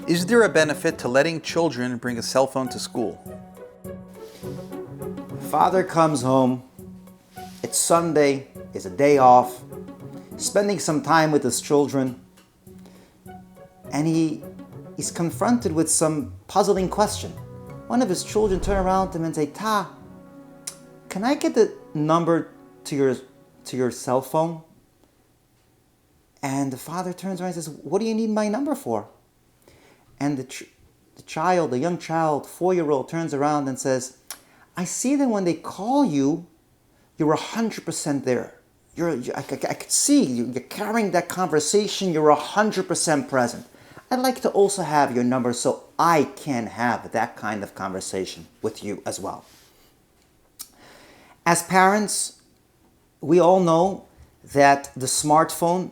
Is there a benefit to letting children bring a cell phone to school? Father comes home, it's Sunday, it's a day off, spending some time with his children, and he's confronted with some puzzling question. One of his children turn around to him and say, "Ta, can I get the number to your cell phone?" And the father turns around and says, "What do you need my number for?" And the young child, 4-year-old, turns around and says, "I see that when they call you, you're 100% there. I could see you're carrying that conversation, you're 100% present. I'd like to also have your number so I can have that kind of conversation with you as well." As parents, we all know that the smartphone,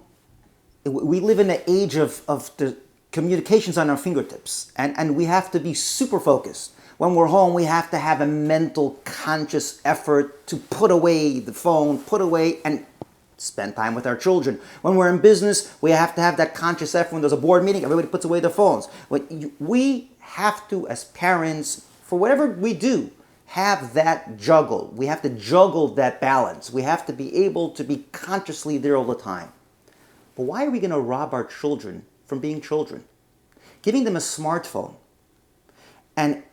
we live in the age of the communications on our fingertips, and we have to be super focused. When we're home, we have to have a mental, conscious effort to put away the phone, put away and spend time with our children. When we're in business, we have to have that conscious effort. When there's a board meeting, everybody puts away their phones. We have to, as parents, for whatever we do, have that juggle. We have to juggle that balance. We have to be able to be consciously there all the time. But why are we going to rob our children from being children? Giving them a smartphone and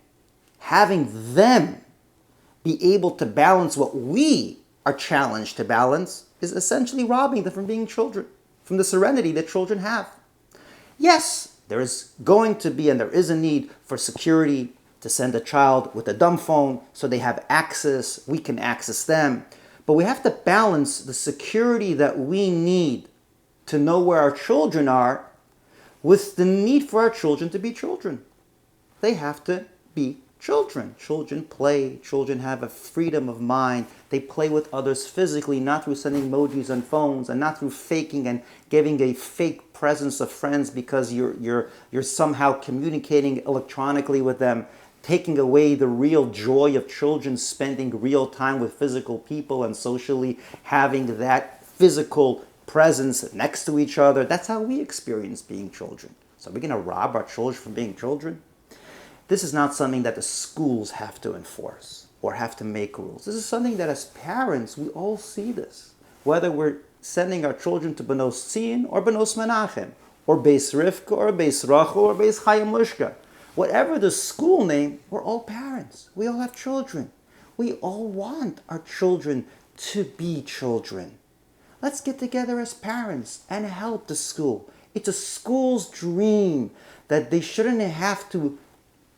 having them be able to balance what we are challenged to balance is essentially robbing them from being children, from the serenity that children have. Yes, there is going to be and there is a need for security to send a child with a dumb phone so they have access, we can access them. But we have to balance the security that we need to know where our children are with the need for our children to be children. They have to be children. Children play. Children have a freedom of mind. They play with others physically, not through sending emojis on phones and not through faking and giving a fake presence of friends because you're somehow communicating electronically with them, taking away the real joy of children spending real time with physical people and socially having that physical presence next to each other. That's how we experience being children. So we're going to rob our children from being children? This is not something that the schools have to enforce or have to make rules. This is something that as parents, we all see this. Whether we're sending our children to Benos Tzion or Benos Menachem, or Beis Rivka or Beis Rachel or Beis Chaim Lishka. Whatever the school name, we're all parents. We all have children. We all want our children to be children. Let's get together as parents and help the school. It's a school's dream that they shouldn't have to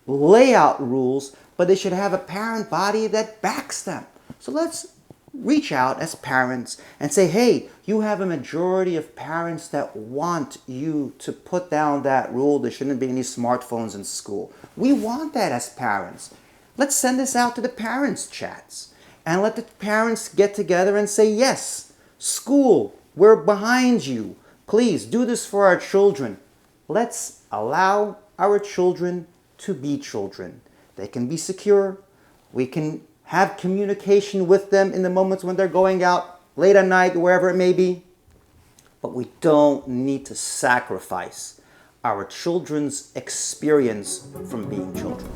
lay out rules, but they should have a parent body that backs them. So let's reach out as parents and say, hey, you have a majority of parents that want you to put down that rule. There shouldn't be any smartphones in school. We want that as parents. Let's send this out to the parents' chats and let the parents get together and say, yes, school, we're behind you. Please do this for our children. Let's allow our children to be children. They can be secure. We can have communication with them in the moments when they're going out late at night, wherever it may be. But we don't need to sacrifice our children's experience from being children.